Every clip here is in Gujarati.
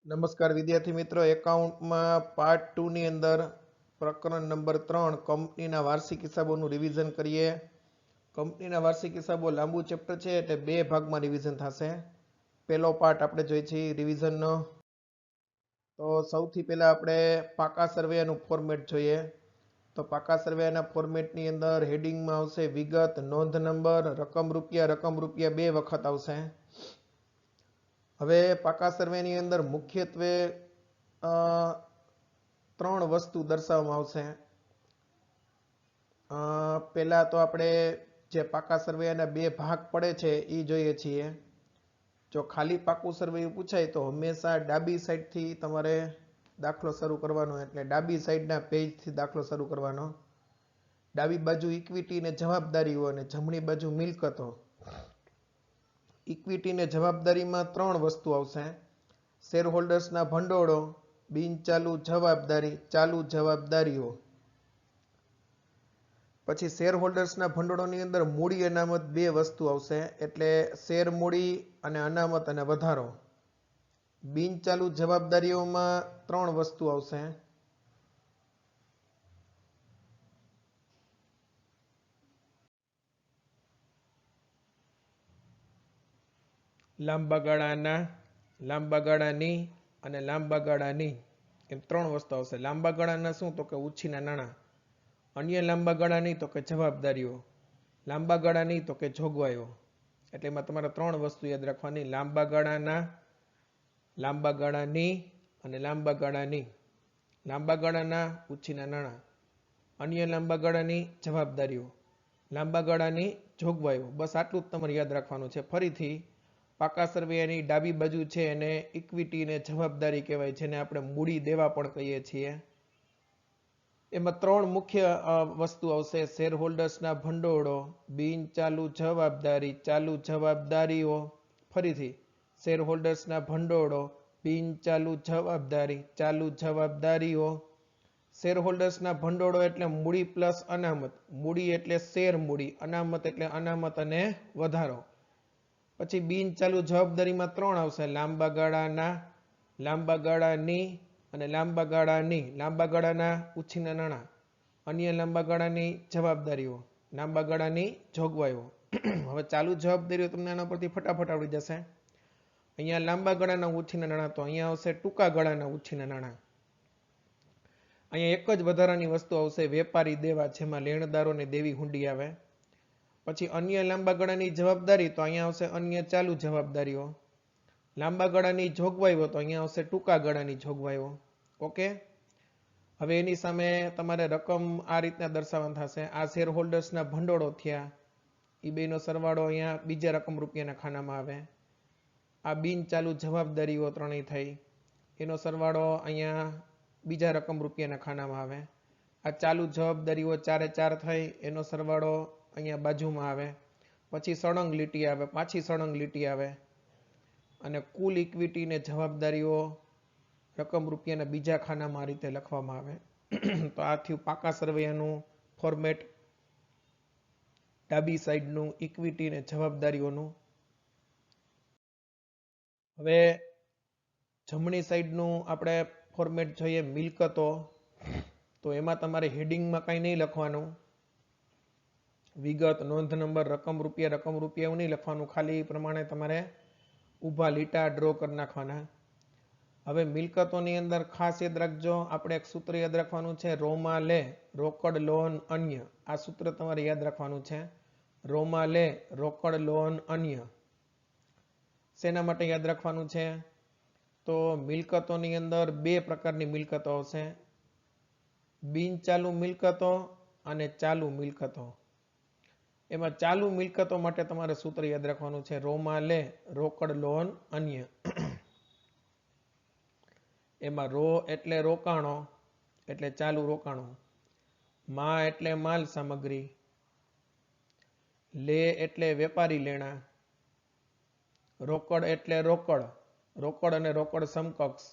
નમસ્કાર વિદ્યાર્થી મિત્રો, એકાઉન્ટમાં પાર્ટ 2 ની અંદર પ્રકરણ નંબર 3 કંપનીના વાર્ષિક હિસાબોનું રિવિઝન કરીએ. કંપનીના વાર્ષિક હિસાબો લાંબુ ચેપ્ટર છે એટલે બે ભાગમાં રિવિઝન થશે. પહેલો પાર્ટ આપણે જોઈએ છીએ રિવિઝનનો. તો સૌથી પહેલા આપણે પાકા સર્વેનું ફોર્મેટ જોઈએ. તો પાકા સર્વેના ફોર્મેટની અંદર હેડિંગમાં આવશે વિગત, નોંધ નંબર, રકમ રૂપિયા બે વખત આવશે. હવે પાકા સર્વેની અંદર મુખ્યત્વે ત્રણ વસ્તુ દર્શાવવામાં આવશે. પહેલા તો આપણે જે પાકા સર્વેના બે ભાગ પડે છે એ જોઈએ છીએ. જો ખાલી પાકું સર્વે પૂછાય તો હંમેશા ડાબી સાઈડથી તમારે દાખલો શરૂ કરવાનો, એટલે ડાબી સાઈડના પેજથી દાખલો શરૂ કરવાનો. ડાબી બાજુ ઇક્વિટી ને જવાબદારીઓ અને જમણી બાજુ મિલકતો. ઇક્વિટી ને જવાબદારીમાં ત્રણ વસ્તુ આવશે: શેર હોલ્ડર્સના ભંડોળો, બિનચાલુ જવાબદારી, ચાલુ જવાબદારીઓ. પછી શેર હોલ્ડર્સના ભંડોળોની અંદર મૂડી અનામત બે વસ્તુ આવશે, એટલે શેર મૂડી અને અનામત અને વધારો. બિનચાલુ જવાબદારીઓમાં ત્રણ વસ્તુ આવશે: લાંબા ગાળાના, લાંબા ગાળાની અને લાંબા ગાળાની, એમ ત્રણ વસ્તુ આવશે. લાંબા ગાળાના શું? તો કે ઉછીના નાણાં. અન્ય લાંબા ગાળાની તો કે જવાબદારીઓ. લાંબા ગાળાની તો કે જોગવાઈઓ. એટલે એમાં તમારે ત્રણ વસ્તુ યાદ રાખવાની: લાંબા ગાળાના, લાંબા ગાળાની અને લાંબા ગાળાની. લાંબા ગાળાના ઉછીના નાણાં, અન્ય લાંબા ગાળાની જવાબદારીઓ, લાંબા ગાળાની જોગવાઈઓ. બસ આટલું જ તમારે યાદ રાખવાનું છે. ફરીથી, પાકા સર્વેની ડાબી બાજુ છે એને ઇક્વિટી ને જવાબદારી કહેવાય, જેને આપણે મૂડી દેવા પણ કહીએ છીએ. એમાં ત્રણ મુખ્ય વસ્તુ આવશે: શેર હોલ્ડર્સના ભંડોળો, બિનચાલુ જવાબદારી, ચાલુ જવાબદારીઓ. ફરીથી, શેર હોલ્ડર્સના ભંડોળો, બિનચાલુ જવાબદારી, ચાલુ જવાબદારીઓ. શેર હોલ્ડર્સના ભંડોળો એટલે મૂડી પ્લસ અનામત. મૂડી એટલે શેર મૂડી, અનામત એટલે અનામત અને વધારો. પછી બિનચાલુ જવાબદારીમાં ત્રણ આવશે: લાંબા ગાળાના, લાંબા ગાળાની અને લાંબા ગાળાની. લાંબા ગાળાના ઉછીના નાણાં, અન્ય લાંબા ગાળાની જવાબદારીઓ, લાંબા ગાળાની જોગવાઈઓ. હવે ચાલુ જવાબદારીઓ તમને આના પરથી ફટાફટ આવડી જશે. અહીંયા લાંબા ગાળાના ઉછીના નાણાં, તો અહીંયા આવશે ટૂંકા ગાળાના ઉછીના નાણાં. અહીંયા એક જ વધારાની વસ્તુ આવશે: વેપારી દેવા, જેમાં લેણદારોને દેવી હુંડી આવે. પછી અન્ય લાંબા ગાળાની જવાબદારી, તો અહીંયા આવશે અન્ય ચાલુ જવાબદારીઓ. લાંબા ગાળાની જોગવાઈઓ, તો અહીંયા આવશે ટૂંકા ગાળાની જોગવાઈઓ. ઓકે. હવે એની સામે તમારે રકમ આ રીતના દર્શાવવાનું થશે: આ શેર હોલ્ડર્સના ભંડોળો થયા, એ બેનો સરવાળો અહીંયા બીજા રકમ રૂપિયાના ખાનામાં આવે. આ બિનચાલુ જવાબદારીઓ ત્રણેય થઈ, એનો સરવાળો અહીંયા બીજા રકમ રૂપિયાના ખાનામાં આવે. આ ચાલુ જવાબદારીઓ ચારે ચાર થઈ, એનો સરવાળો અહીંયા બાજુમાં આવે. પછી સળંગ લીટી આવે, પાછી સળંગ લીટી આવે. અને કુલ ઇક્વિટી ને જવાબદારીઓ રકમ રૂપિયાના બીજા ખાનામાં આ રીતે લખવામાં આવે. તો આ થયું પાકા સર્વેનું ફોર્મેટ. ડાબી સાઈડનું ઇક્વિટી ને જવાબદારીઓનું. હવે જમણી સાઈડનું આપણે ફોર્મેટ જોઈએ, મિલકતો. તો એમાં તમારે હેડિંગમાં કાંઈ નહીં લખવાનું. વિગત, નોંધ નંબર, રકમ રૂપિયા એવું નહીં લખવાનું. ખાલી એ પ્રમાણે તમારે ઊભા લીટા ડ્રો કરી નાખવાના. હવે મિલકતોની અંદર ખાસ યાદ રાખજો, આપણે એક સૂત્ર યાદ રાખવાનું છે: રોમા લે, રોકડ, લોન, અન્ય. આ સૂત્ર તમારે યાદ રાખવાનું છે: રોમા લે, રોકડ, લોન, અન્ય. શેના માટે યાદ રાખવાનું છે? તો મિલકતોની અંદર બે પ્રકારની મિલકતો આવશે: બિનચાલુ મિલકતો અને ચાલુ મિલકતો. એમાં ચાલુ મિલકતો માટે તમારે સૂત્ર યાદ રાખવાનું છે: રોમા લે, રોકડ, લોન, અન્ય. એમાં રો એટલે રોકાણો, એટલે ચાલુ રોકાણો. મા એટલે માલ સામગ્રી. લે એટલે વેપારી લેણા. રોકડ એટલે રોકડ, રોકડ અને રોકડ સમકક્ષ.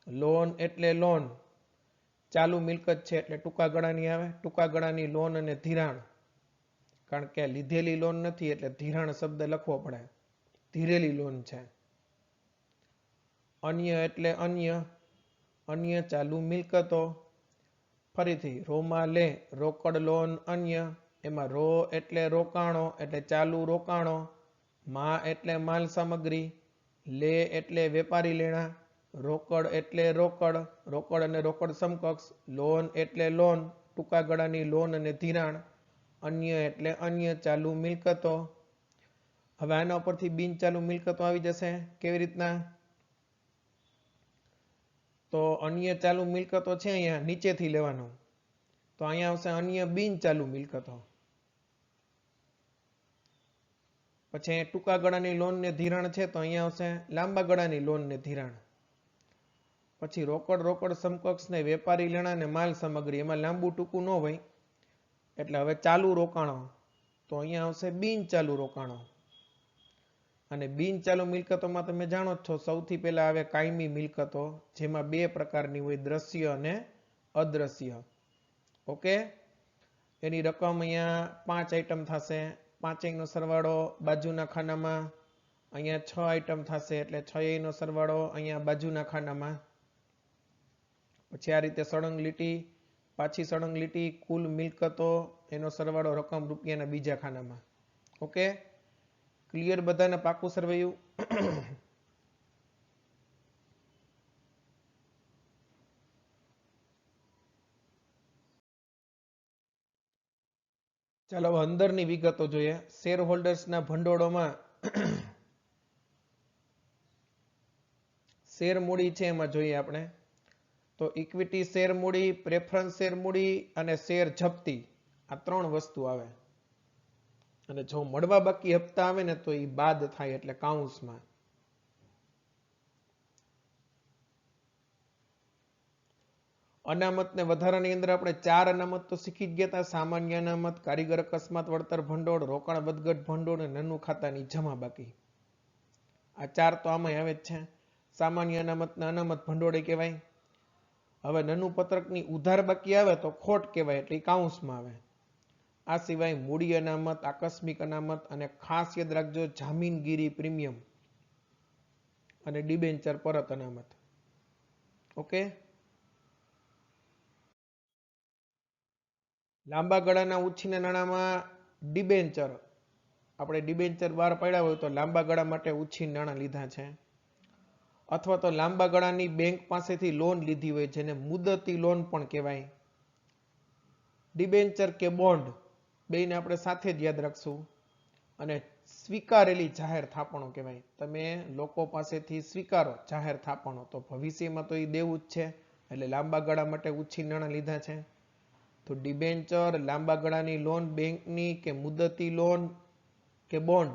લોન એટલે લોન. ચાલુ મિલકત છે એટલે ટૂંકા ગાળાની આવે. ટૂંકા ગાળાની લોન અને ધિરાણ, કારણ કે લીધેલી લોન નથી એટલે ધિરાણ શબ્દ લખવો પડે. ધીરેલી લોન છે. અન્ય એટલે અન્ય, અન્ય ચાલુ મિલકતો. ફરીથી રોમાં લે રોકડ લોન અન્ય, એમાં રો એટલે રોકાણો એટલે ચાલુ રોકાણો, મા એટલે માલ સામગ્રી, લે એટલે વેપારી લેણા, રોકડ એટલે રોકડ, રોકડ અને રોકડ સમકક્ષ, લોન એટલે લોન ટૂંકા ગાળાની લોન અને ધિરાણ, અન્ય એટલે અન્ય ચાલુ મિલકતો. હવે આના ઉપરથી બિન ચાલુ મિલકતો આવી જશે. કેવી રીતના? તો અન્ય ચાલુ મિલકતો છે અહીંયા નીચેથી લેવાનો, તો અહીંયા આવશે અન્ય બિન ચાલુ મિલકતો. પછી ટૂંકા ગાળાની લોન ને ધિરાણ છે તો અહીંયા આવશે લાંબા ગાળાની લોન ને ધિરાણ. પછી રોકડ રોકડ સમકક્ષ ને વેપારી લેણા ને માલ સામગ્રી, એમાં લાંબુ ટૂંકું ન હોય એટલે હવે ચાલુ રોકાણો, તો અહીંયા આવશે બિન ચાલુ રોકાણો. અને બિન ચાલુ મિલકતોમાં તમે જાણો છો સૌથી પહેલા આવે કાયમી મિલકતો, જેમાં બે પ્રકારની હોય, દ્રશ્ય અને અદ્રશ્ય. ઓકે, એની રકમ અહીંયા 5 આઈટમ થશે. 5 નો સરવાળો બાજુના ખાનામાં, અહીંયા 6 આઈટમ થશે એટલે 6 નો સરવાળો અહીંયા બાજુના ખાનામાં. પછી આ રીતે સળંગ લીટી, પાછી સળંગ લીટી, કુલ મિલકતો એનો સરવાળો રકમ રૂપિયાના બીજા ખાનામાં. ઓકે, ક્લિયર બધાને? પાકું સરવૈયું? ચાલો હવે અંદરની વિગતો જોઈએ. શેર હોલ્ડર્સના ભંડોળોમાં શેર મૂડી છે, એમાં જોઈએ આપણે તો ઇક્વિટી શેર મૂડી, પ્રેફરન્સ શેર મૂડી અને શેર જપ્તી, આ 3 વસ્તુ આવે. અને જો મળવા બાકી હપ્તા આવે ને તો એ બાદ થાય એટલે કાઉન્સમાં. અનામત ને વધારાની અંદર આપણે 4 અનામત તો શીખી જ ગયા હતા. સામાન્ય અનામત, કારીગર અકસ્માત વળતર ભંડોળ, રોકાણ વધઘટ ભંડોળ અને નાનું ખાતાની જમા બાકી. આ 4 તો આમાં આવે જ છે. સામાન્ય અનામતના અનામત ભંડોળ કહેવાય. હવે નાનું પત્રકની ઉધાર બાકી આવે તો ખોટ કહેવાય એટલે કાઉન્સમાં આવે. આ સિવાય મૂડી અનામત, આકસ્મિક અનામત અને ખાસ યાદ રાખજો જામીનગીરી પ્રીમિયમ અને ડિબેન્ચર પરત અનામત. ઓકે, લાંબા ગાળાના ઉછીના નાણાંમાં ડિબેન્ચર, આપણે ડિબેન્ચર બહાર પાડ્યા હોય તો લાંબા ગાળા માટે ઉછી નાણાં લીધા છે, અથવા તો લાંબા ગાળાની બેંક પાસેથી લોન લીધી હોય જેને મુદતી લોન પણ કહેવાય. ડિબેન્ચર કે બોન્ડ બેને આપણે સાથે જ યાદ રાખશું. અને સ્વીકારેલી જાહેર થાપણો કહેવાય. તમે લોકો પાસેથી સ્વીકારો જાહેર થાપણો, તો ભવિષ્યમાં તો એ દેવું જ છે એટલે લાંબા ગાળા માટે ઉછી નાણાં લીધા છે. તો ડિબેન્ચર, લાંબા ગાળાની લોન બેંકની કે મુદતી લોન કે બોન્ડ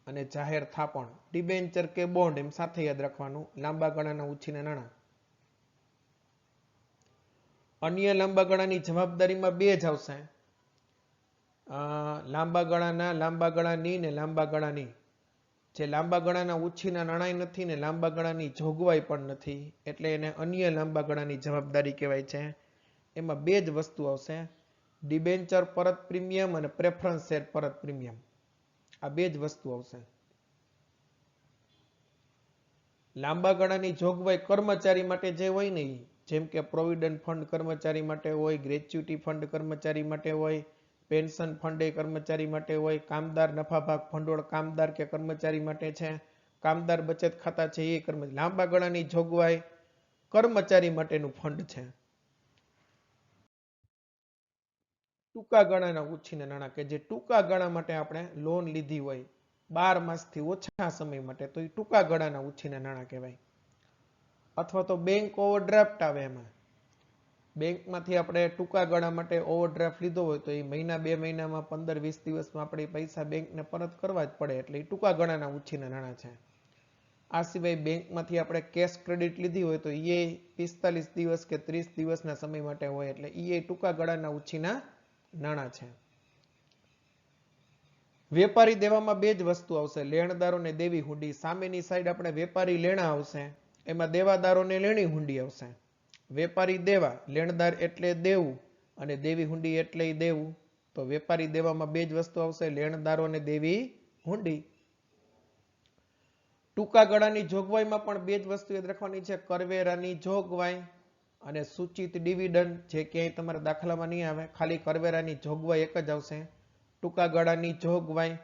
અને જાહેર થાપણ, ડિબેન્ચર કે બોન્ડ એમ સાથે યાદ રાખવાનું. લાંબા ગાળાના ઉછીના નાણાં. અન્ય લાંબા ગાળાની જવાબદારીમાં 2 જ આવશે, લાંબા ગાળાની ને લાંબા ગાળાની. જે લાંબા ગાળાના ઉછીના નાણાં નથી ને લાંબા ગાળાની જોગવાઈ પણ નથી એટલે એને અન્ય લાંબા ગાળાની જવાબદારી કહેવાય છે. એમાં 2 જ વસ્તુ આવશે, ડિબેન્ચર પરત પ્રીમિયમ અને પ્રેફરન્સ શેર પરત પ્રીમિયમ. આ 2 જ વસ્તુ આવશે. લાંબા ગાળાની જોગવાઈ કર્મચારી માટે જે હોય ને, જેમ કે પ્રોવિડન્ટ ફંડ કર્મચારી માટે હોય, ગ્રેચ્યુટી ફંડ કર્મચારી માટે હોય, પેન્શન ફંડ એ કર્મચારી માટે હોય, કામદાર નફાભાગ ભંડોળ કામદાર કે કર્મચારી માટે છે, કામદાર બચત ખાતા છે એ કર્મચારી. લાંબા ગાળાની જોગવાઈ કર્મચારી માટેનું ફંડ છે. ટૂંકા ગાળાના ઉછીના નાણાં કે જે ટૂંકા ગાળા માટે આપણે લોન લીધી હોય 12 માસથી ઓછા સમય માટે, તો એ ટૂંકા ગાળાના ઉછીના નાણાં કહેવાય. અથવા તો બેંક ઓવરડ્રાફ્ટ આવે. એમાં બેંકમાંથી આપણે ટૂંકા ગાળા માટે ઓવરડ્રાફ્ટ લીધો હોય તો એ મહિના 2 મહિનામાં 15-20 દિવસમાં આપણે પૈસા બેંકને પરત કરવા જ પડે એટલે એ ટૂંકા ગાળાના ઉછીના નાણાં છે. આ સિવાય બેંકમાંથી આપણે કેશ ક્રેડિટ લીધી હોય તો એ 45 દિવસ કે 30 દિવસના સમય માટે હોય એટલે એ ટૂંકા ગાળાના ઉછીના નાણાં છે. વેપારી દેવામાં 2 જ વસ્તુ આવશે, લેણદારોને દેવી હુંડી. સામેની સાઈડ આપણે વેપારી લેણા આવશે, એમાં દેવાદારોને લેણી હુંડી આવશે. વેપારી દેવા, લેણદાર એટલે દેવું અને દેવી હુંડી એટલે દેવું. તો વેપારી દેવામાં 2 જ વસ્તુ આવશે, લેણદારોને દેવી હુંડી. ટૂંકા ગાળાની જોગવાઈમાં પણ બે જ વસ્તુ યાદ રાખવાની છે, કરવેરાની જોગવાઈ અને સૂચિત ડિવિડન્ડ, જે ક્યાંય તમારા દાખલામાં નહીં આવે, ખાલી કરવેરાની જોગવાઈ એક જ આવશે. ટૂંકા ગાળાની જોગવાઈ.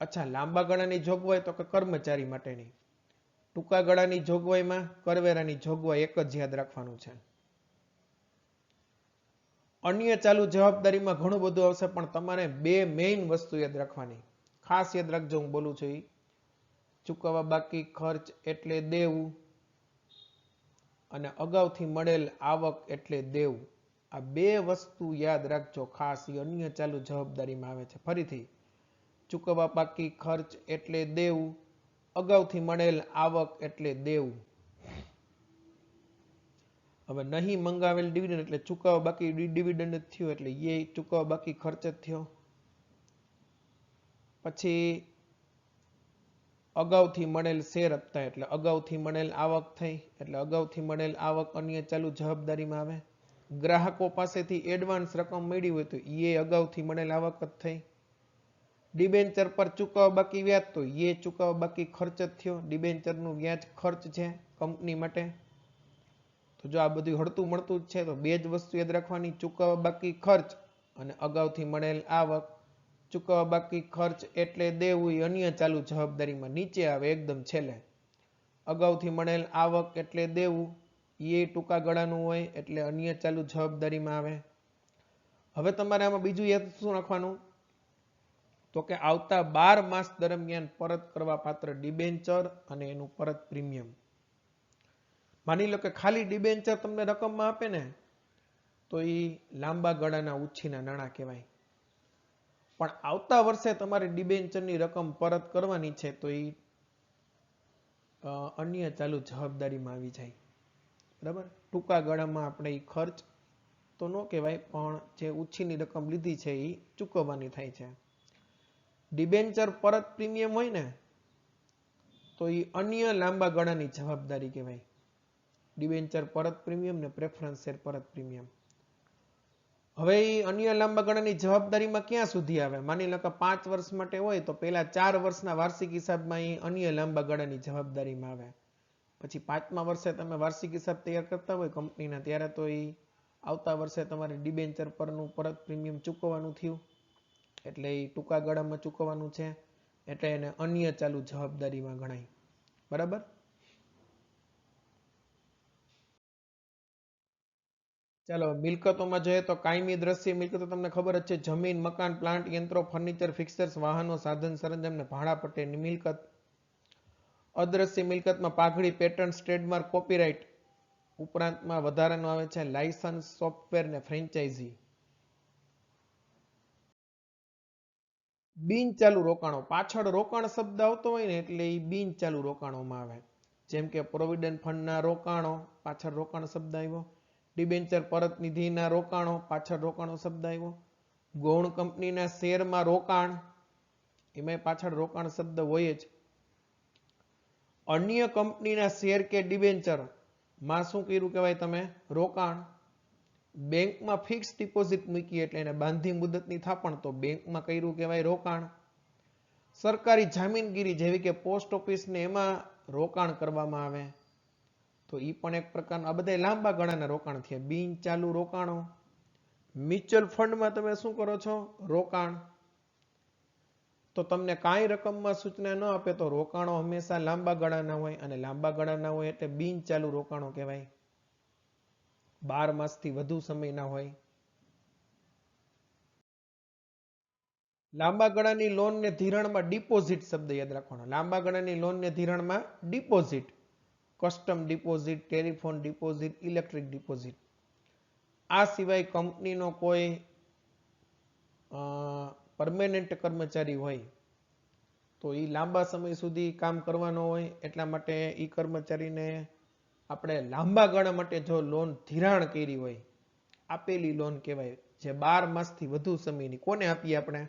અચ્છા, લાંબા ગાળાની જોગવાઈ તો કે કર્મચારી માટેની. ટૂંકા ગાળાની જોગવાઈમાં કરવેરાની જોગવાઈ એક જ યાદ રાખવાનું છે. અન્ય ચાલુ જવાબદારીમાં ઘણું બધું આવશે, પણ તમારે બે મેઇન વસ્તુ યાદ રાખવાની, ખાસ યાદ રાખજો હું બોલું છું. ચૂકવવા બાકી ખર્ચ એટલે દેવું અને અગાઉથી મળેલ આવક એટલે દેવું. આ બે વસ્તુ યાદ રાખજો ખાસ, એ અન્ય ચાલુ જવાબદારીમાં આવે છે. ફરીથી, ચૂકવવા બાકી ખર્ચ એટલે દેવું, અગાઉથી મળેલ આવક એટલે દેવું. હવે નહીં મંગાવેલ ડિવિડન્ડ એટલે ચૂકવવા બાકી ડિવિડન્ડ જ થયો, એટલે એ ચૂકવવા બાકી ખર્ચ જ થયો. પછી અગાઉથી મળેલ શેર હપ્તા એટલે અગાઉથી મળેલ આવક થઈ, એટલે અગાઉથી મળેલ આવક અન્ય ચાલુ જવાબદારીમાં આવે. ગ્રાહકો પાસેથી એડવાન્સ રકમ મળી હોય તો એ અગાઉથી મળેલ આવક જ થઈ. ડિબેન્ચર પર ચૂકવવા બાકી વ્યાજ તો એ ચૂકવવા બાકી ખર્ચ જ થયો. ડિબેન્ચરનું વ્યાજ ખર્ચ છે કંપની માટે. તો જો આ બધું હળતું મળતું જ છે તો બે જ વસ્તુ યાદ રાખવાની, ચૂકવવા બાકી ખર્ચ અને અગાઉથી મળેલ આવક. ચૂકવવા બાકી ખર્ચ એટલે દેવું એ અન્ય ચાલુ જવાબદારીમાં નીચે આવે એકદમ છેલ્લે. અગાઉથી મળેલ આવક એટલે દેવું એ ટૂંકા ગાળાનું હોય એટલે અન્ય ચાલુ જવાબદારીમાં આવે. હવે તમારે આમાં બીજું યાદ શું રાખવાનું, તો કે આવતા 12 માસ દરમિયાન પરત કરવા પાત્ર ડિબેન્ચર અને એનું પરત પ્રીમિયમ. માની લો કે ખાલી ડિબેન્ચર તમને રકમમાં આપે ને તો એ લાંબા ગાળાના ઉછીના નાણાં કહેવાય. પણ આવતા વર્ષે તમારે ડિબેન્ચરની રકમ પરત કરવાની છે તો એ અન્ય ચાલુ જવાબદારીમાં આવી જાય. બરાબર, ટૂંકા ગાળામાં આપણે એ ખર્ચ તો ન કહેવાય, પણ જે ઉછીની રકમ લીધી છે એ ચૂકવવાની થાય છે. ડિબેન્ચર પરત પ્રીમિયમ હોય ને તો એ અન્ય લાંબા ગાળાની જવાબદારી કહેવાય. ડિબેન્ચર પરત પ્રીમિયમ ને પ્રેફરન્સ શેર પરત પ્રીમિયમ. હવે એ અન્ય લાંબા ગાળાની જવાબદારીમાં ક્યાં સુધી આવે, માની લો કે 5 વર્ષ માટે હોય તો પહેલા 4 વર્ષના વાર્ષિક હિસાબમાં એ અન્ય લાંબા ગાળાની જવાબદારીમાં આવે. પછી 5મા વર્ષે તમે વાર્ષિક હિસાબ તૈયાર કરતા હોય કંપનીના, ત્યારે તો એ આવતા વર્ષે તમારે ડિબેન્ચર પરનું પરત પ્રીમિયમ ચૂકવવાનું થયું, એટલે એ ટૂંકા ગાળામાં ચૂકવવાનું છે, એટલે એને અન્ય ચાલુ જવાબદારીમાં ગણાય. બરાબર. ચાલો મિલકતોમાં જોઈએ તો કાયમી દ્રશ્ય મિલકતો તમને ખબર જ છે, જમીન, મકાન, પ્લાન્ટ, યંત્રો, ફર્નિચર, ફિક્સર્સ, વાહનો, સાધન સરંજામ ને ભાડા પટ્ટેની મિલકત. અદ્રશ્ય મિલકતમાં પાઘડી, પેટન્ટ, ટ્રેડમાર્ક, કોપીરાઇટ ઉપરાંતમાં વધારાનું આવે છે લાયસન્સ, સોફ્ટવેર ને ફ્રેન્ચાઇઝી. બિનચાલુ રોકાણો, પાછળ રોકાણ શબ્દ આવતો હોય ને એટલે એ બિનચાલુ રોકાણોમાં આવે. જેમ કે પ્રોવિડન્ટ ફંડના રોકાણો, પાછળ રોકાણ શબ્દ આવ્યો. ડિબેન્ચર પરત નિધિના રોકાણો, પાછળ રોકાણો શબ્દ આવ્યો. ગૌણ કંપનીના શેરમાં રોકાણ, એમાં પાછળ રોકાણ શબ્દ હોય જ. અન્ય કંપનીના શેર કે ડિબેન્ચર માં શું કર્યું કહેવાય તમે, રોકાણ. બેંકમાં ફિક્સ ડિપોઝિટ મૂકી એટલે એને બાંધી મુદતની થાપણ, તો બેંકમાં કર્યું કહેવાય રોકાણ. સરકારી જામીનગીરી જેવી કે પોસ્ટ ઓફિસ ને એમાં રોકાણ કરવામાં આવે તો એ પણ એક પ્રકારનું, આ બધા લાંબા ગાળાના રોકાણ થયા, બિન ચાલુ રોકાણો. મ્યુચ્યુઅલ ફંડમાં તમે શું કરો છો, રોકાણ. તો તમને કાંઈ રકમમાં સૂચના ન આપે તો રોકાણો હંમેશા લાંબા ગાળાના હોય, અને લાંબા ગાળાના હોય એટલે બિન ચાલુ રોકાણો કહેવાય. 12 માસથી વધુ સમય ના હોય. લાંબા ગાળાની લોન ને ધિરાણમાં ડિપોઝિટ શબ્દ યાદ રાખવાનો. લાંબા ગાળાની લોન ને ધિરાણમાં deposit, custom deposit, telephone deposit, electric deposit. આ સિવાય કંપનીનો કોઈ પરમેનન્ટ કર્મચારી હોય તો એ લાંબા સમય સુધી કામ કરવાનો હોય, એટલા માટે એ કર્મચારીને આપણે લાંબા ગાળા માટે જો લોન ધિરાણ કરી હોય, આપેલી લોન કહેવાય, જે 12 માસથી વધુ સમયની. કોને આપીએ આપણે,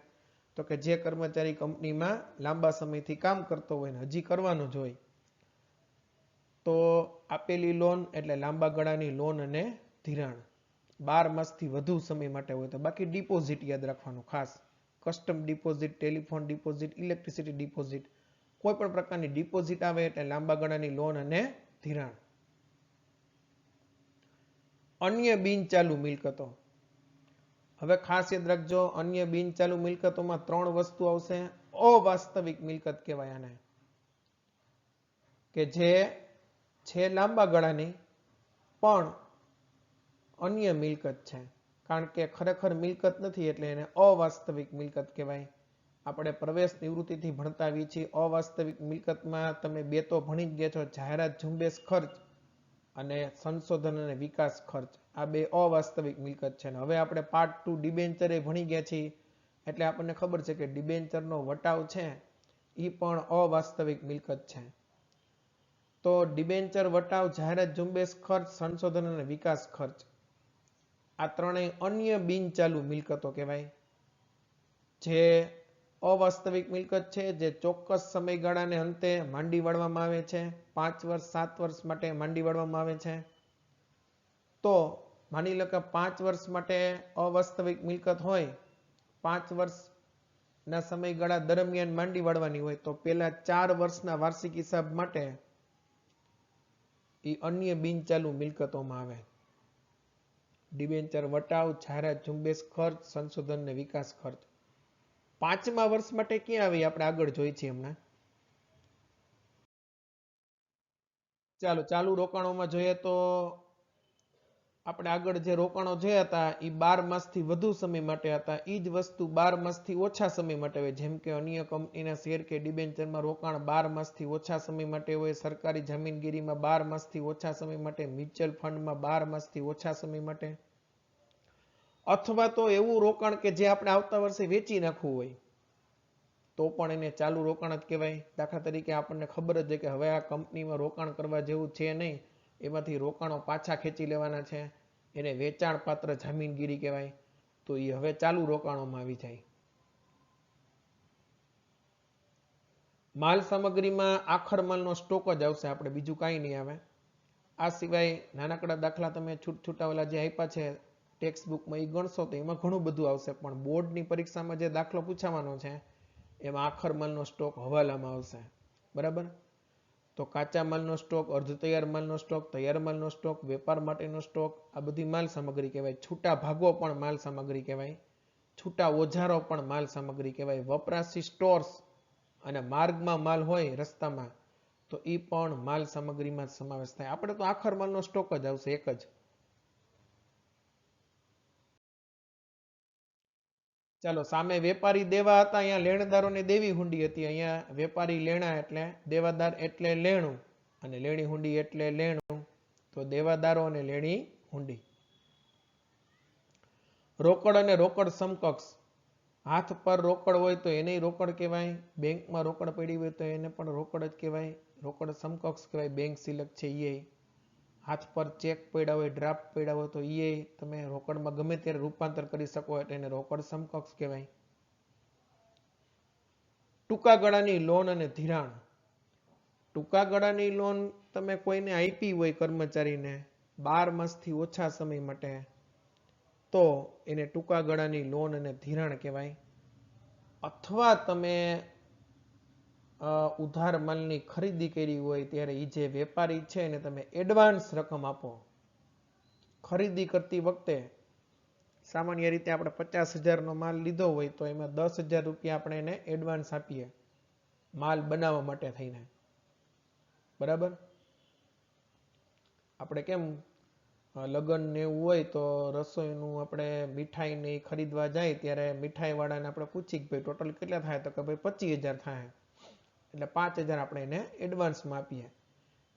તો કે જે કર્મચારી કંપનીમાં લાંબા સમયથી કામ કરતો હોય ને હજી કરવાનું જ હોય, તો આપેલી લોન એટલે લાંબા ગાળાની લોન અને ધિરાણ 12 માસથી વધુ સમય માટે હોય તો. બાકી ડિપોઝિટ યાદ રાખવાનું ખાસ, custom deposit, telephone deposit, electricity deposit, કોઈ પણ પ્રકારની ડિપોઝિટ આવે એટલે લાંબા ગાળાની લોન અને ધિરાણ. અન્ય બિનચાલુ મિલકતો. હવે ખાસ યાદ રાખજો, અન્ય બિનચાલુ મિલકતોમાં 3 વસ્તુ આવશે. અવાસ્તવિક મિલકત કહેવાય આને, કે જે છે લાંબા ગાળાની પણ અન્ય મિલકત છે. કારણ કે ખરેખર મિલકત નથી એટલે એને અવાસ્તવિક મિલકત કહેવાય. આપણે પ્રવેશ નિવૃત્તિથી ભણતા આવીએ છીએ. અવાસ્તવિક મિલકતમાં તમે 2 તો ભણી જ ગયા છો, જાહેરાત ઝુંબેશ ખર્ચ અને સંશોધન અને વિકાસ ખર્ચ. આ 2 અવાસ્તવિક મિલકત છે. હવે આપણે પાર્ટ 2 ડિબેન્ચર ભણી ગયા છીએ એટલે આપણને ખબર છે કે ડિબેન્ચરનો વટાવ છે એ પણ અવાસ્તવિક મિલકત છે. તો ડિબેન્ચર, વટાવ, જાહેરાત ઝુંબેશ ખર્ચ, સંશોધન અને વિકાસ ખર્ચ, આ ત્રણેય અન્ય બિનચાલુ મિલકતો કહેવાય. જે અવાસ્તવિક મિલકત છે, જે ચોક્કસ સમયગાળાને અંતે માંડી વાળવામાં આવે છે. 5 વર્ષ 7 વર્ષ માટે માંડી વાળવામાં આવે છે. તો માની લો કે 5 વર્ષ માટે અવાસ્તવિક મિલકત હોય, 5 વર્ષના સમયગાળા દરમિયાન માંડી વાળવાની હોય, તો પેલા 4 વર્ષના વાર્ષિક હિસાબ માટે એ અન્ય બિનચાલુ મિલકતોમાં આવે. ડિબેન્ચર, વટાવ, જાહેરાત ઝુંબેશ ખર્ચ, સંશોધન અને વિકાસ ખર્ચ. 5મા વર્ષ માટે ક્યાં આવી આપણે આગળ જોઈ છીએ હમણાં. ચાલુ રોકાણોમાં જોઈએ તો આપણે આગળ જે રોકાણો જોયા હતા એ 12 માસથી વધુ સમય માટે હતા. એ જ વસ્તુ 12 માસથી ઓછા સમય માટે હોય. જેમ કે અન્ય કંપનીના શેર કે ડિબેન્ચરમાં રોકાણ 12 માસથી ઓછા સમય માટે હોય, સરકારી જામીનગીરીમાં 12 માસથી ઓછા સમય માટે, મ્યુચ્યુઅલ ફંડમાં 12 માસથી ઓછા સમય માટે, અથવા તો એવું રોકાણ કે જે આપણે આવતા વર્ષે વેચી નાખવું હોય તો પણ એને ચાલુ રોકાણ જ કહેવાય. દાખલા તરીકે આપણને ખબર જ છે કે હવે આ કંપનીમાં રોકાણ કરવા જેવું છે નહીં, એમાંથી રોકાણો પાછા ખેંચી લેવાના છે, એને વેચાણ પાત્ર જામીનગીરી કહેવાય. તો એ હવે ચાલુ રોકાણોમાં આવી જાય. માલ સામગ્રીમાં આખર માલનો સ્ટોક જ આવશે, આપણે બીજું કાંઈ નહીં આવે. આ સિવાય નાનકડા દાખલા તમે છૂટછૂટા ઓલા જે આપ્યા છે ટેક્સ્ટ બુકમાં એ ગણશો તો એમાં ઘણું બધું આવશે. પણ બોર્ડની પરીક્ષામાં જે દાખલો પૂછવાનો છે એમાં આખર માલનો સ્ટોક હવાલામાં આવશે. બરાબર. તો કાચા માલનો સ્ટોક, અર્ધ તૈયાર માલનો સ્ટોક, તૈયાર માલનો સ્ટોક, વેપાર માટેનો સ્ટોક, આ બધી માલ સામગ્રી કહેવાય. છૂટા ભાગો પણ માલ સામગ્રી કહેવાય. છૂટા ઓજારો પણ માલ સામગ્રી કહેવાય. વપરાશી સ્ટોર્સ અને માર્ગમાં માલ હોય રસ્તામાં તો એ પણ માલ સામગ્રીમાં સમાવેશ થાય. આપણે તો આખર માલનો સ્ટોક જ આવશે, એક જ. ચાલો, સામે વેપારી દેવા હતા, અહીંયા લેણદારોને દેવી હુંડી હતી. અહીંયા વેપારી લેણા એટલે દેવાદાર એટલે લેણું, અને લેણી હુંડી એટલે લેણું. તો દેવાદારો અને લેણી હુંડી. રોકડ અને રોકડ સમકક્ષ. હાથ પર રોકડ હોય તો એને રોકડ કહેવાય. બેંકમાં રોકડ પડી હોય તો એને પણ રોકડ જ કહેવાય. રોકડ સમકક્ષ કહેવાય. બેંક સિલક છે એ. હાથ પર ચેક પડ્યા હોય, ડ્રાફ્ટ પડ્યા હોય તો એ તમે રોકડમાં ગમે ત્યારે રૂપાંતર કરી શકો એટલે એને રોકડ સમકક્ષ કહેવાય. ટૂંકા ગાળાની લોન અને ધિરાણ. ટૂંકા ગાળાની લોન તમે કોઈને આપી હોય કર્મચારીને 12 માસથી ઓછા સમય માટે તો એને ટૂંકા ગાળાની લોન અને ધિરાણ કહેવાય. અથવા તમે ઉધાર માલની ખરીદી કરી હોય ત્યારે એ જે વેપારી છે એને તમે એડવાન્સ રકમ આપો. ખરીદી કરતી વખતે સામાન્ય રીતે આપણે 50,000નો માલ લીધો હોય તો એમાં 10,000 રૂપિયા આપણે એને એડવાન્સ આપીએ માલ બનાવવા માટે થઈને. બરાબર. આપણે કેમ લગ્ન ને એવું હોય તો રસોઈનું આપણે મીઠાઈ ને ખરીદવા જાય ત્યારે મીઠાઈ વાળાને આપણે પૂછી કે ભાઈ ટોટલ કેટલા થાય, તો કે ભાઈ 25,000 થાય. એટલે 5,000 આપણે એને એડવાન્સમાં આપીએ.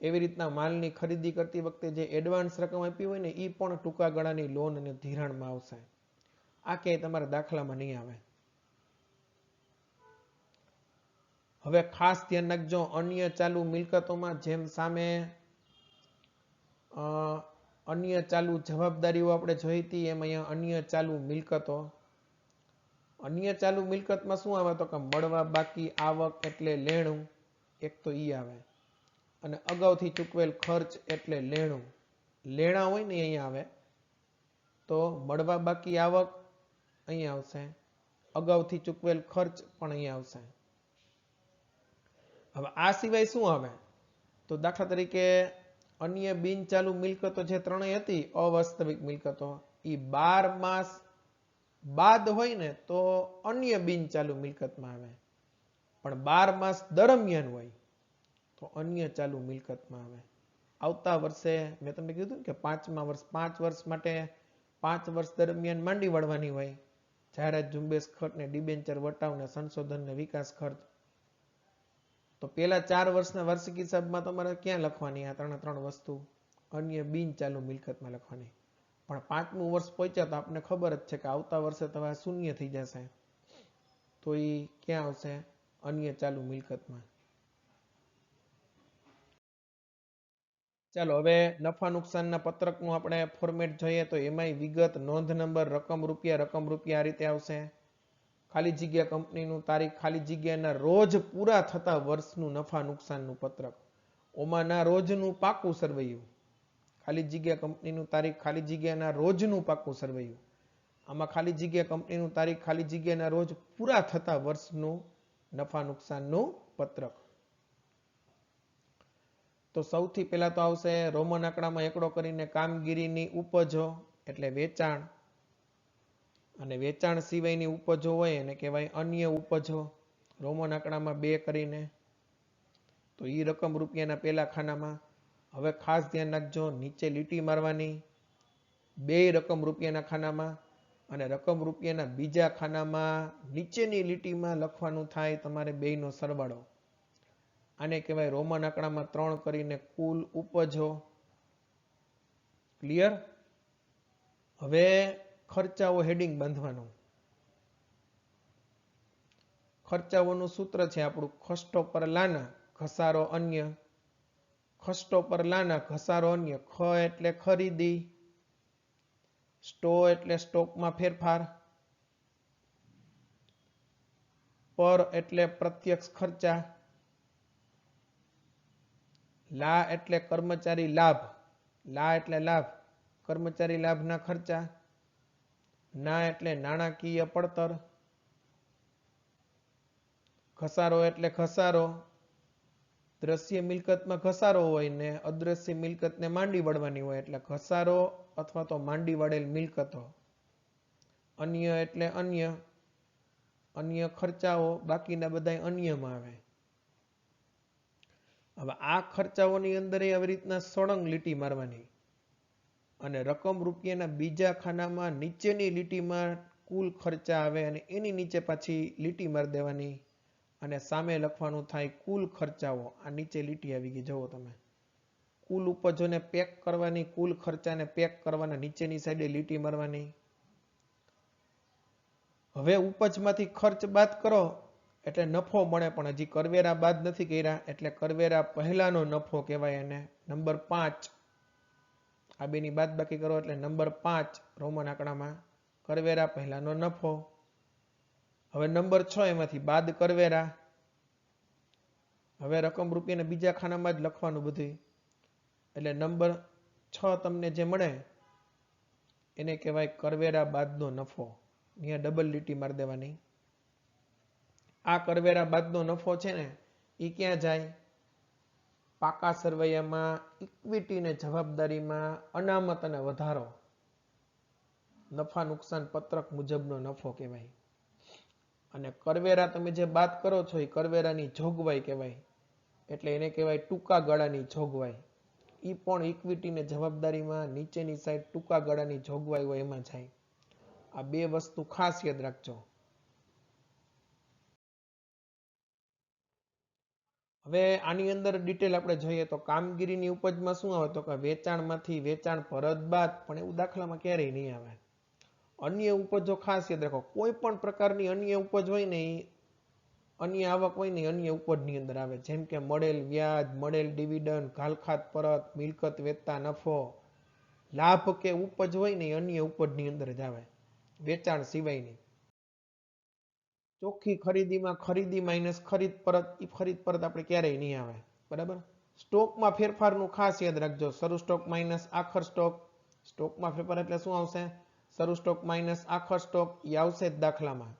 એવી રીતના માલની ખરીદી કરતી વખતે જે એડવાન્સ રકમ આપી હોય ને એ પણ ટૂંકા ગાળાની લોન અને ધિરાણમાં આવશે. આ ક્યાંય તમારા દાખલામાં નહીં આવે. હવે ખાસ ધ્યાન રાખજો, અન્ય ચાલુ મિલકતોમાં જેમ સામે અન્ય ચાલુ જવાબદારીઓ આપણે જોઈ હતી એમ અહીંયા અન્ય ચાલુ મિલકતો. અન્ય ચાલુ મિલકતમાં શું આવે તો કે મળવા બાકી આવક એટલે લેણું, એક તો ઈ આવે. અને અગાઉથી ચૂકવેલ ખર્ચ એટલે લેણું. લેણા હોય ને અહીંયા આવે તો મળવા બાકી આવક અહીંયા આવશે, અગાઉથી ચૂકવેલ ખર્ચ પણ અહીંયા આવશે. હવે આ સિવાય શું આવે? તો દાખલા તરીકે અન્ય બિનચાલુ મિલકતો જે ત્રણેય હતી અવાસ્તવિક મિલકતો, એ 12 માસ બાદ હોય ને તો અન્ય બિનચાલુ મિલકતમાં આવે, પણ 12 માસ દરમિયાન હોય તો અન્ય ચાલુ મિલકતમાં આવે. આવતા વર્ષે મેં તમને કીધું કે 5મા વર્ષ 5 વર્ષ માટે 5 વર્ષ દરમિયાન માંડી વળવાની હોય, જાહેરાત ઝુંબેશ ખર્ચ ને ડિબેન્ચર વટાવ ને સંશોધન ને વિકાસ ખર્ચ. તો પેલા 4 વર્ષના વાર્ષિક હિસાબમાં તમારે ક્યાં લખવાની? આ ત્રણ વસ્તુ અન્ય બિનચાલુ મિલકતમાં લખવાની. પણ 5મું વર્ષ પહોંચ્યા તો આપને ખબર જ છે કે આવતા વર્ષે તમારે શૂન્ય થઈ જશે, તો એ ક્યાં આવશે? અન્ય ચાલુ મિલકતમાં. ચાલો હવે નફા નુકસાનના પત્રકનું આપણે ફોર્મેટ જોઈએ તો એમાંય વિગત, નોંધ નંબર, રકમ રૂપિયા આ રીતે આવશે. ખાલી જગ્યા કંપનીનું તારીખ, ખાલી જગ્યાના રોજ પૂરા થતા વર્ષનું નફા નુકસાનનું પત્રક. ઓમાંના રોજનું પાકું સરવૈયું. ખાલી જગ્યા કંપનીનું તારીખ, ખાલી જગ્યાના રોજનું પાકું સરવૈયું. આમાં ખાલી જગ્યા કંપનીનું તારીખ, ખાલી જગ્યાના રોજ પૂરા થતા વર્ષનું નફા નુકસાનનું પત્રક. તો સૌથી પહેલા તો આવશે રોમન આંકડામાં એકડો કરીને કામગીરીની ઉપજો એટલે વેચાણ, અને વેચાણ સિવાયની ઉપજો હોય એને કહેવાય અન્ય ઉપજો, રોમન આંકડામાં 2 કરીને. તો એ રકમ રૂપિયાના પહેલા ખાનામાં. હવે ખાસ ધ્યાન રાખજો, નીચે લીટી મારવાની, 2 રકમ રૂપિયાના ખાનામાં, અને રકમ રૂપિયાના બીજા ખાનામાં નીચેની લીટીમાં લખવાનું થાય તમારે 2નો સરવાળો. આને કહેવાય રોમન આંકડામાં 3 કરીને કુલ ઉપજો. ક્લિયર? હવે ખર્ચાઓ હેડિંગ બાંધવાનું. ખર્ચાઓનું સૂત્ર છે આપણું ખસ્ટો પર લાના ઘસારો અન્ય. ખસ્ટો પર લાના ઘસારો અન્ય. ખ એટલે ખરીદી, સ્ટો એટલે સ્ટોકમાં ફેરફાર, પર એટલે પ્રત્યક્ષ ખર્ચા, લા એટલે કર્મચારી લાભ, લા એટલે લાભ, કર્મચારી લાભના ખર્ચા, ના એટલે નાણાકીય પડતર, ઘસારો એટલે ઘસારો. દ્રશ્ય મિલકતમાં ઘસારો હોય ને અદ્રશ્ય મિલકતને માંડી વળવાની હોય એટલે ઘસારો અથવા તો માંડી વળેલ મિલકતો. અન્ય એટલે અન્ય, અન્ય ખર્ચાઓ, બાકીના બધા અન્યમાં આવે. હવે આ ખર્ચાઓની અંદર આવી રીતના સળંગ લીટી મારવાની, અને રકમ રૂપિયાના બીજા ખાનામાં નીચેની લીટીમાં કુલ ખર્ચા આવે અને એની નીચે પાછી લીટી મારી દેવાની, અને સામે લખવાનું થાય કુલ ખર્ચાઓ. આ નીચે લીટી આવી ગઈ, જુઓ તમે. કુલ ઉપજોને પેક કરવાની, કુલ ખર્ચાને પેક કરવાના, નીચેની સાઈડે લીટી મારવાની. હવે ઉપજમાંથી ખર્ચ બાદ કરો એટલે નફો મળે, પણ હજી કરવેરા બાદ નથી કર્યા એટલે કરવેરા પહેલાનો નફો કહેવાય એને. નંબર 5, આ બેની બાદ બાકી કરો એટલે નંબર 5 રોમન આંકડામાં કરવેરા પહેલાનો નફો. હવે નંબર 6 એમાંથી બાદ કરવેરા. હવે રકમ રૂપિયાના બીજા ખાનામાં જ લખવાનું બધું, એટલે નંબર 6 તમને જે મળે એને કહેવાય કરવેરા બાદનો નફો. અહીંયા ડબલ લીટી મારી દેવાની. આ કરવેરા બાદનો નફો છે ને એ ક્યાં જાય? પાકા સરવૈયામાં ઇક્વિટી ને જવાબદારીમાં અનામત અને વધારો નફા નુકસાન પત્રક મુજબનો નફો કહેવાય. અને કરવેરા તમે જે બાદ કરો છો એ કરવેરાની જોગવાઈ કહેવાય, એટલે એને કહેવાય ટૂંકા ગાળાની જોગવાઈ. એ પણ ઇક્વિટી ને જવાબદારીમાં નીચેની સાઈડ ટૂંકા ગાળાની જોગવાઈ હોય એમાં જાય. આ 2 વસ્તુ ખાસ યાદ રાખજો. હવે આની અંદર ડિટેલ આપણે જોઈએ તો કામગીરીની ઉપજમાં શું આવે તો કે વેચાણમાંથી વેચાણ પરત બાદ, પણ એવું દાખલામાં ક્યારેય નહીં આવે. અન્ય ઉપજો ખાસ યાદ રાખો, કોઈ પણ પ્રકારની અન્ય ઉપજ હોય ને એ અન્ય આવક હોય ને અન્ય ઉપજની અંદર આવે. જેમ કે મળેલ વ્યાજ, મળેલ ડિવિડન્ડ, ઘાલખાત પરત, મિલકત વેચતા નફો, લાભ કે ઉપજ હોય ને અન્ય ઉપજની અંદર જ આવે, વેચાણ સિવાયની. ચોખ્ખી ખરીદીમાં ખરીદી માઇનસ ખરીદ પરત, એ ખરીદ પરત આપણે ક્યારેય નહીં આવે. બરાબર? સ્ટોકમાં ફેરફારનું ખાસ યાદ રાખજો, શરૂ સ્ટોક માઇનસ આખર સ્ટોક. સ્ટોકમાં ફેરફાર એટલે શું આવશે? શરૂ સ્ટોક માઇનસ આખર સ્ટોક, એ આવશે જ દાખલામાં.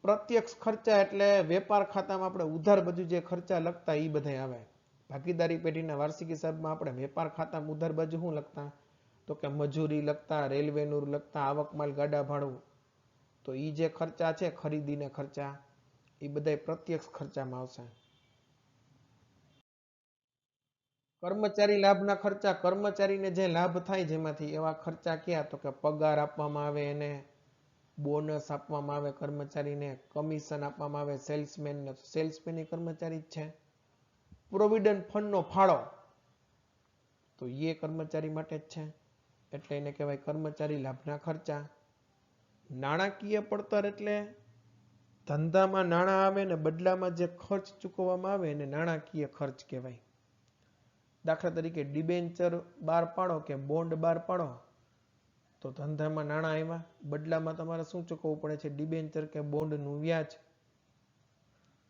પ્રત્યક્ષ ખર્ચા એટલે વેપાર ખાતામાં આપણે ઉધાર બાજુ જે ખર્ચા લખતા એ બધા આવે. ભાગીદારી પેઢીના વાર્ષિક હિસાબમાં આપણે વેપાર ખાતામાં ઉધાર બાજુ શું લખતા? તો કે મજૂરી લખતા, રેલવેનું લખતા, આવક માલ ગાડા ભાડું. તો એ જે ખર્ચા છે ખરીદીના ખર્ચા એ બધા પ્રત્યક્ષ ખર્ચામાં આવશે. કર્મચારી લાભના ખર્ચા, કર્મચારીને જે લાભ થાય જેમાંથી એવા ખર્ચા ક્યાં? તો કે પગાર આપવામાં આવે એને, બોનસ આપવામાં આવે કર્મચારીને, કમિશન આપવામાં આવે સેલ્સમેનને, સેલ્સમેન એ કર્મચારી જ છે. પ્રોવિડન્ટ ફંડનો ફાળો તો એ કર્મચારી માટે જ છે, એટલે એને કહેવાય કર્મચારી લાભના ખર્ચા. નાણાકીય પડતર એટલે ધંધામાં નાણાં આવે ને બદલામાં જે ખર્ચ ચૂકવવામાં આવે એને નાણાકીય ખર્ચ કહેવાય. દાખલા તરીકે ડિબેન્ચર બહાર પાડો કે બોન્ડ બહાર પાડો તો ધંધામાં નાણાં આવ્યા, બદલામાં તમારે શું ચૂકવવું પડે છે? ડિબેન્ચર કે બોન્ડનું વ્યાજ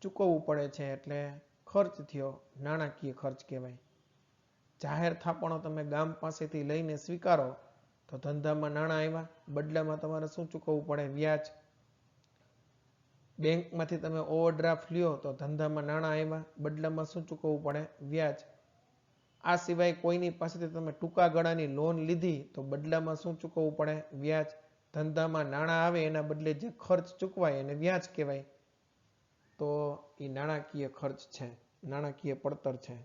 ચૂકવવું પડે છે, એટલે ખર્ચ થયો, નાણાકીય ખર્ચ કહેવાય. જાહેર થાપણો તમે ગામ પાસેથી લઈને સ્વીકારો તો ધંધામાં નાણાં આવ્યા, બદલામાં તમારે શું ચૂકવવું પડે? વ્યાજ. બેંકમાંથી તમે ઓવરડ્રાફ્ટ લ્યો તો ધંધામાં નાણાં આવ્યા, બદલામાં શું ચૂકવવું પડે? વ્યાજ. આ સિવાય કોઈની પાસેથી તમે ટૂંકા ગાળાની લોન લીધી તો બદલામાં શું ચૂકવવું પડે? વ્યાજ. ધંધામાં નાણાં આવે એના બદલે જે ખર્ચ ચૂકવાય એને વ્યાજ કહેવાય. તો એ નાણાકીય ખર્ચ છે, નાણાકીય પડતર છે.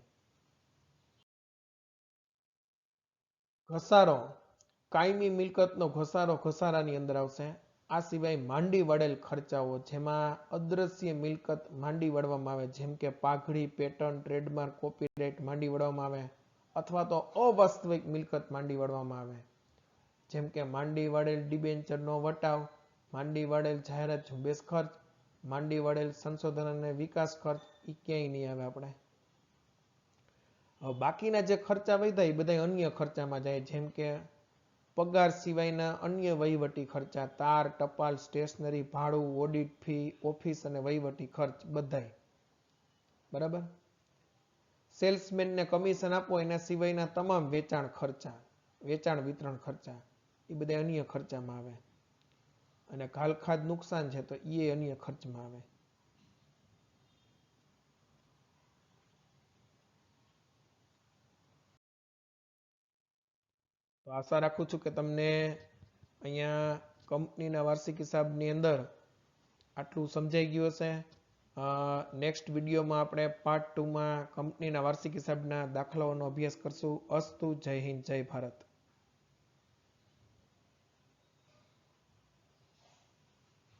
ઘસારો, કાયમી મિલકતનો ઘસારો ઘસારાની અંદર આવશે. આ સિવાય માંડી વળેલ ખર્ચાઓ, જેમાં અદ્રશ્ય મિલકત માંડી વળવામાં આવે, જેમ કે પાઘડી, પેટર્ન, ટ્રેડમાર્ક, કોપીરાઇટ માંડી વળવામાં આવે, અથવા તો અવાસ્તવિક મિલકત માંડી વળવામાં આવે, જેમ કે માંડી વળેલ ડિબેન્ચરનો વટાવ, માંડી વળેલ જાહેરાત ઝુંબેશ ખર્ચ, માંડી વળેલ સંશોધન અને વિકાસ ખર્ચ, એ ક્યાંય નહીં આવે આપણે. બાકીના જે ખર્ચા વધ્યા એ બધા અન્ય ખર્ચામાં જાય, જેમ કે પગાર સિવાયના અન્ય વહીવટી ખર્ચા, તાર, ટપાલ, સ્ટેશનરી, ભાડું, ઓડિટ ફી, ઓફિસ અને વહીવટી ખર્ચ બધાય. બરાબર. સેલ્સમેનને કમિશન આપો એના સિવાયના તમામ વેચાણ ખર્ચા, વેચાણ વિતરણ ખર્ચા, એ બધા અન્ય ખર્ચામાં આવે. અને ઘાલખાદ નુકસાન છે તો એ અન્ય ખર્ચમાં આવે. તો આશા રાખું છું કે તમને અહીંયા કંપનીના વાર્ષિક હિસાબની અંદર આટલું સમજાઈ ગયું હશે. નેક્સ્ટ વિડીયોમાં આપણે પાર્ટ 2માં કંપનીના વાર્ષિક હિસાબના દાખલાઓનો અભ્યાસ કરશું. અસ્તુ. જય હિન્દ, જય ભારત.